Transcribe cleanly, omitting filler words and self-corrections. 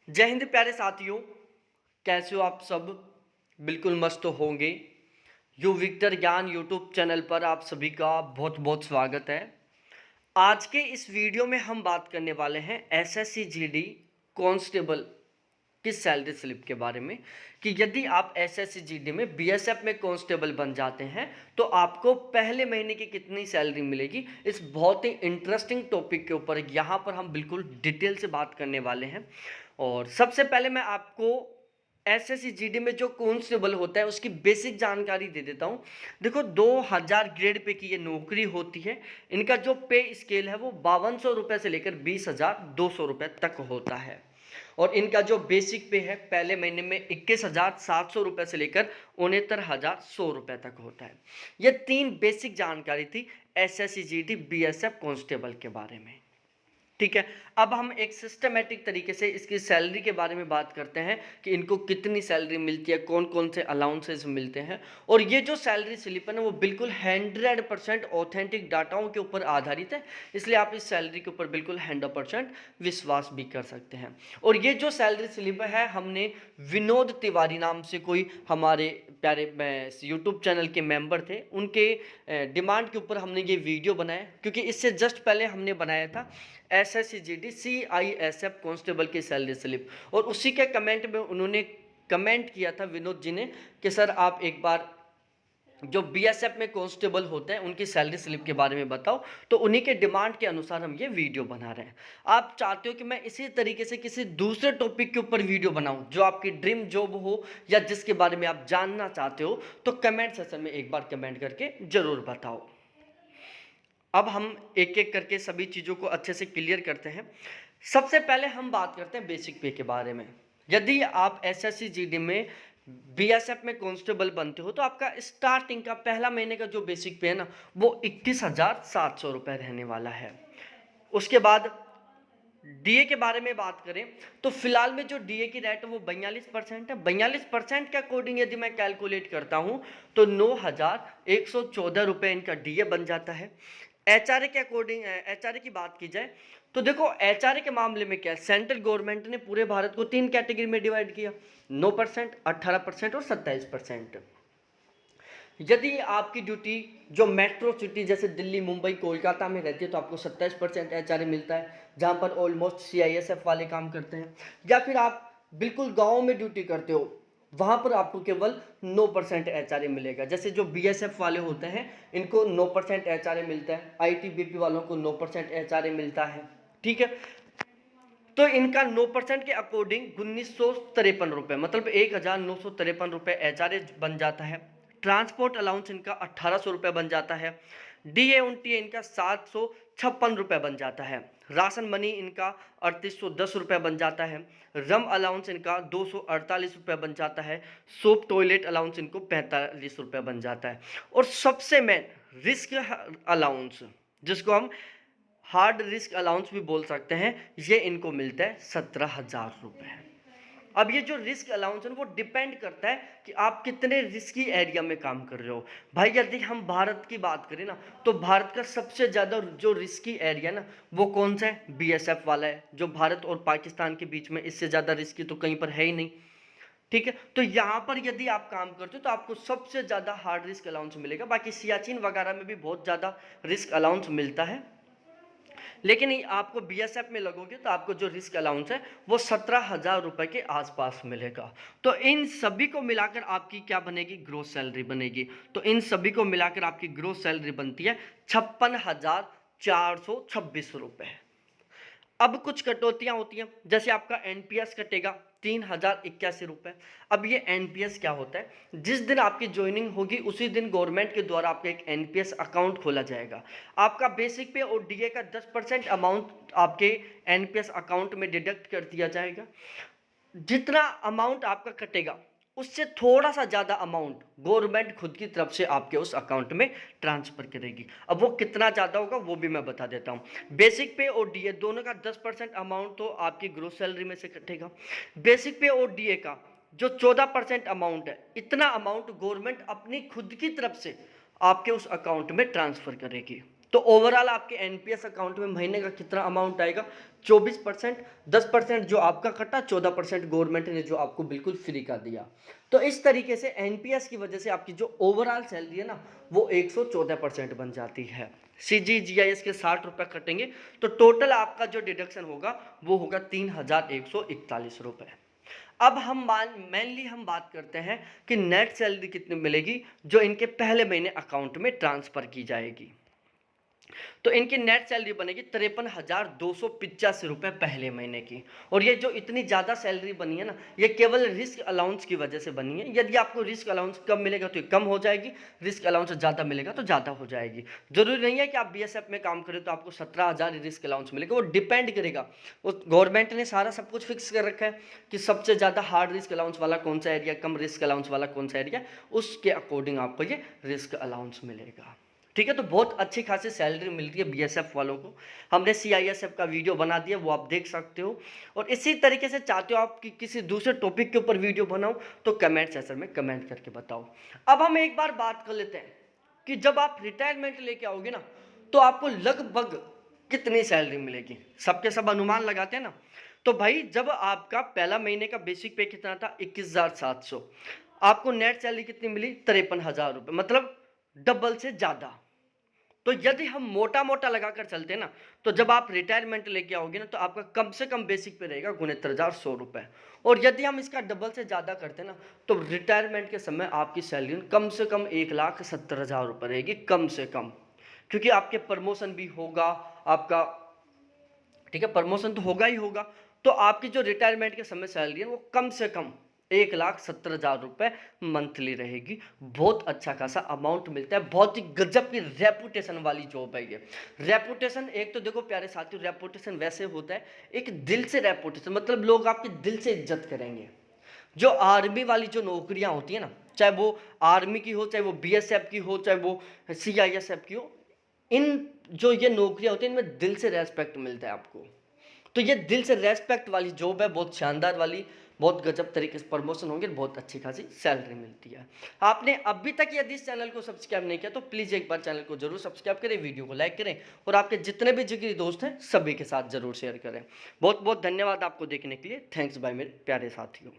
जय हिंद प्यारे साथियों, कैसे हो आप सब। बिल्कुल मस्त होंगे। यू विक्टर ज्ञान यूट्यूब चैनल पर आप सभी का बहुत बहुत स्वागत है। आज के इस वीडियो में हम बात करने वाले हैं एसएससी जीडी कांस्टेबल की सैलरी स्लिप के बारे में कि यदि आप एसएससी जीडी में बीएसएफ में कांस्टेबल बन जाते हैं तो आपको पहले महीने की कितनी सैलरी मिलेगी। इस बहुत ही इंटरेस्टिंग टॉपिक के ऊपर यहाँ पर हम बिल्कुल डिटेल से बात करने वाले हैं। और सबसे पहले मैं आपको एसएससी जीडी में जो कांस्टेबल होता है उसकी बेसिक जानकारी दे देता हूँ। देखो, 2000 ग्रेड पे की ये नौकरी होती है। इनका जो पे स्केल है वो 5200 रुपये से लेकर 20,200 रुपये तक होता है। और इनका जो बेसिक पे है पहले महीने में 21,700 रुपये से लेकर 69,100 रुपये तक होता है। ये 3 बेसिक जानकारी थी एसएससी जीडी बीएसएफ कांस्टेबल के बारे में। ठीक है, अब हम एक सिस्टमेटिक तरीके से इसकी सैलरी के बारे में बात करते हैं कि इनको कितनी सैलरी मिलती है, कौन कौन से अलाउंसेस मिलते हैं। और ये जो सैलरी स्लिप है ना वो बिल्कुल 100% ऑथेंटिक डाटाओं के ऊपर आधारित है, इसलिए आप इस सैलरी के ऊपर बिल्कुल 100% विश्वास भी कर सकते हैं। और ये जो सैलरी स्लिप है हमने विनोद तिवारी नाम से कोई हमारे प्यारे यूट्यूब चैनल के मेंबर थे, उनके डिमांड के ऊपर हमने ये वीडियो बनाया, क्योंकि इससे जस्ट पहले हमने बनाया था एसएससी जीडी सीआईएसएफ कांस्टेबल की सैलरी स्लिप। और उसी के कमेंट में उन्होंने कमेंट किया था विनोद जी ने कि सर आप एक बार जो बीएसएफ में कांस्टेबल होते हैं उनकी सैलरी स्लिप के बारे में बताओ। तो उन्हीं के डिमांड के अनुसार हम ये वीडियो बना रहे हैं। आप चाहते हो कि मैं इसी तरीके से किसी दूसरे टॉपिक के ऊपर वीडियो बनाऊं जो आपकी ड्रीम जॉब हो या जिसके बारे में आप जानना चाहते हो, तो कमेंट सेक्शन में एक बार कमेंट करके जरूर बताओ। अब हम एक एक करके सभी चीज़ों को अच्छे से क्लियर करते हैं। सबसे पहले हम बात करते हैं बेसिक पे के बारे में। यदि आप एसएससी जीडी में बीएसएफ में कांस्टेबल बनते हो तो आपका स्टार्टिंग का पहला महीने का जो बेसिक पे है ना वो 21,700 रुपये रहने वाला है। उसके बाद डीए के बारे में बात करें तो फिलहाल में जो डीए की रेट है वो 42% है। 42% के अकॉर्डिंग यदि मैं कैलकुलेट करता हूँ तो 9,114 रुपये इनका डीए बन जाता है। एचआरए के अकॉर्डिंग एचआरए की बात की जाए तो देखो, एचआरए के मामले में क्या है, सेंट्रल गवर्नमेंट ने पूरे भारत को 3 कैटेगरी में डिवाइड किया, 9%, 18% और 27%। यदि आपकी ड्यूटी जो मेट्रो सिटी जैसे दिल्ली, मुंबई, कोलकाता में रहती है तो आपको 27% एचआरए मिलता है, जहाँ पर ऑलमोस्ट सीआईएसएफ वाले काम करते हैं। या फिर आप बिल्कुल गाँव में ड्यूटी करते हो, वहाँ पर आपको केवल 9% एचआरए मिलेगा। जैसे जो बीएसएफ वाले होते हैं इनको 9% एचआरए मिलता है, आईटीबीपी वालों को 9% एचआरए मिलता है। ठीक है, तो इनका 9% के अकॉर्डिंग 1953 रुपये, मतलब 1,953 रुपये एचआरए बन जाता है। ट्रांसपोर्ट अलाउंस इनका 1,800 रुपये बन जाता है। डीए उनटी इनका 756 रुपये बन जाता है। राशन मनी इनका 3,810 रुपये बन जाता है। रम अलाउंस इनका 248 रुपये बन जाता है। सोप टॉयलेट अलाउंस इनको 45 रुपये बन जाता है। और सबसे मेन रिस्क अलाउंस, जिसको हम हार्ड रिस्क अलाउंस भी बोल सकते हैं, ये इनको मिलता है 17,000 रुपये। अब ये जो रिस्क अलाउंस है वो डिपेंड करता है कि आप कितने रिस्की एरिया में काम कर रहे हो। भाई यदि हम भारत की बात करें ना तो भारत का सबसे ज़्यादा जो रिस्की एरिया ना वो कौन सा है, बीएसएफ वाला है, जो भारत और पाकिस्तान के बीच में, इससे ज़्यादा रिस्की तो कहीं पर है ही नहीं। ठीक है, तो यहाँ पर यदि आप काम करते हो तो आपको सबसे ज़्यादा हार्ड रिस्क अलाउंस मिलेगा। बाकी सियाचिन वगैरह में भी बहुत ज़्यादा रिस्क अलाउंस मिलता है, लेकिन आपको बीएसएफ में लगोगे तो आपको जो रिस्क अलाउंस है वो 17,000 रुपये के आसपास मिलेगा। तो इन सभी को मिलाकर आपकी क्या बनेगी, ग्रोस सैलरी बनेगी। तो इन सभी को मिलाकर आपकी ग्रोस सैलरी बनती है 56,426 रुपये। अब कुछ कटौतियां होती हैं, जैसे आपका एनपीएस कटेगा 3,081 रुपये। अब ये एनपीएस क्या होता है, जिस दिन आपकी ज्वाइनिंग होगी उसी दिन गवर्नमेंट के द्वारा आपका एक एनपीएस अकाउंट खोला जाएगा। आपका बेसिक पे और डीए का 10% अमाउंट आपके एनपीएस अकाउंट में डिडक्ट कर दिया जाएगा। जितना अमाउंट आपका कटेगा उससे थोड़ा सा ज़्यादा अमाउंट गवर्नमेंट खुद की तरफ से आपके उस अकाउंट में ट्रांसफ़र करेगी। अब वो कितना ज़्यादा होगा वो भी मैं बता देता हूँ। बेसिक पे और डीए दोनों का 10% अमाउंट तो आपकी ग्रोस सैलरी में से कटेगा। बेसिक पे और डीए का जो 14% अमाउंट है, इतना अमाउंट गवर्नमेंट अपनी खुद की तरफ से आपके उस अकाउंट में ट्रांसफ़र करेगी। तो ओवरऑल आपके एनपीएस अकाउंट में महीने का कितना अमाउंट आएगा? 24%। 10% जो आपका कटा, 14% गवर्नमेंट ने जो आपको बिल्कुल फ्री कर दिया। तो इस तरीके से एनपीएस की वजह से आपकी जो ओवरऑल सैलरी है ना, वो 114% बन जाती है। सीजीजीआईएस के 60 रुपये कटेंगे तो टोटल आपका जो डिडक्शन होगा वो होगा 3141 रुपये। अब हम मेनली हम बात करते हैं कि नेट सैलरी कितनी मिलेगी जो इनके पहले महीने अकाउंट में ट्रांसफर की जाएगी। तो इनकी नेट सैलरी बनेगी 53,285 रुपये पहले महीने की। और ये जो इतनी ज़्यादा सैलरी बनी है ना, ये केवल रिस्क अलाउंस की वजह से बनी है। यदि आपको रिस्क अलाउंस कम मिलेगा तो ये कम हो जाएगी, रिस्क अलाउंस ज़्यादा मिलेगा तो ज़्यादा हो जाएगी। जरूरी नहीं है कि आप बीएसएफ में काम करें तो आपको 17,000 रिस्क अलाउंस मिलेगा, वो डिपेंड करेगा। वो गवर्नमेंट ने सारा सब कुछ फिक्स कर रखा है कि सबसे ज़्यादा हार्ड रिस्क अलाउंस वाला कौन सा एरिया, कम रिस्क अलाउंस वाला कौन सा एरिया, उसके अकॉर्डिंग आपको ये रिस्क अलाउंस मिलेगा। ठीक है, तो बहुत अच्छी खासी सैलरी मिलती है बीएसएफ वालों को। हमने सीआईएसएफ का वीडियो बना दिया, वो आप देख सकते हो। और इसी तरीके से चाहते हो आप कि किसी दूसरे टॉपिक के ऊपर वीडियो बनाओ तो कमेंट सेक्शन में कमेंट करके बताओ। अब हम एक बार बात कर लेते हैं कि जब आप रिटायरमेंट लेके आओगे ना तो आपको लगभग कितनी सैलरी मिलेगी। सबके सब अनुमान लगाते हैं ना। तो भाई जब आपका पहला महीने का बेसिक पे कितना था 21,700, आपको नेट सैलरी कितनी मिली 53,000 रुपये, मतलब डबल से ज़्यादा। तो यदि हम मोटा मोटा लगाकर चलते हैं ना, तो जब आप रिटायरमेंट लेके आओगे ना तो आपका कम से कम बेसिक पे रहेगा 69,100 रुपये। और यदि हम इसका डबल से ज़्यादा करते हैं ना तो रिटायरमेंट के समय आपकी सैलरी कम से कम 1,70,000 रुपये रहेगी, कम से कम। क्योंकि आपके प्रमोशन भी होगा आपका, ठीक है, प्रमोशन तो होगा ही होगा। तो आपकी जो रिटायरमेंट के समय सैलरी है वो कम से कम 1,70,000 रुपये मंथली रहेगी। बहुत अच्छा खासा अमाउंट मिलता है, बहुत ही गजब की रेपुटेशन वाली जॉब है ये। रेपुटेशन एक तो देखो प्यारे साथियों, रेपुटेशन वैसे होता है एक दिल से रेपुटेशन, मतलब लोग आपके दिल से इज्जत करेंगे। जो आर्मी वाली जो नौकरियां होती है ना, चाहे वो आर्मी की हो, चाहे वो बीएसएफ की हो, चाहे वो सीआईएसएफ की हो, इन जो ये नौकरियां होती हैं इनमें दिल से रेस्पेक्ट मिलता है आपको। तो ये दिल से रेस्पेक्ट वाली जॉब है, बहुत शानदार वाली, बहुत गजब तरीके से प्रमोशन होंगे, बहुत अच्छी खासी सैलरी मिलती है। आपने अभी तक यदि इस चैनल को सब्सक्राइब नहीं किया तो प्लीज़ एक बार चैनल को जरूर सब्सक्राइब करें, वीडियो को लाइक करें और आपके जितने भी जिगरी दोस्त हैं सभी के साथ जरूर शेयर करें। बहुत बहुत धन्यवाद आपको देखने के लिए। थैंक्स बाय मेरे प्यारे साथियों।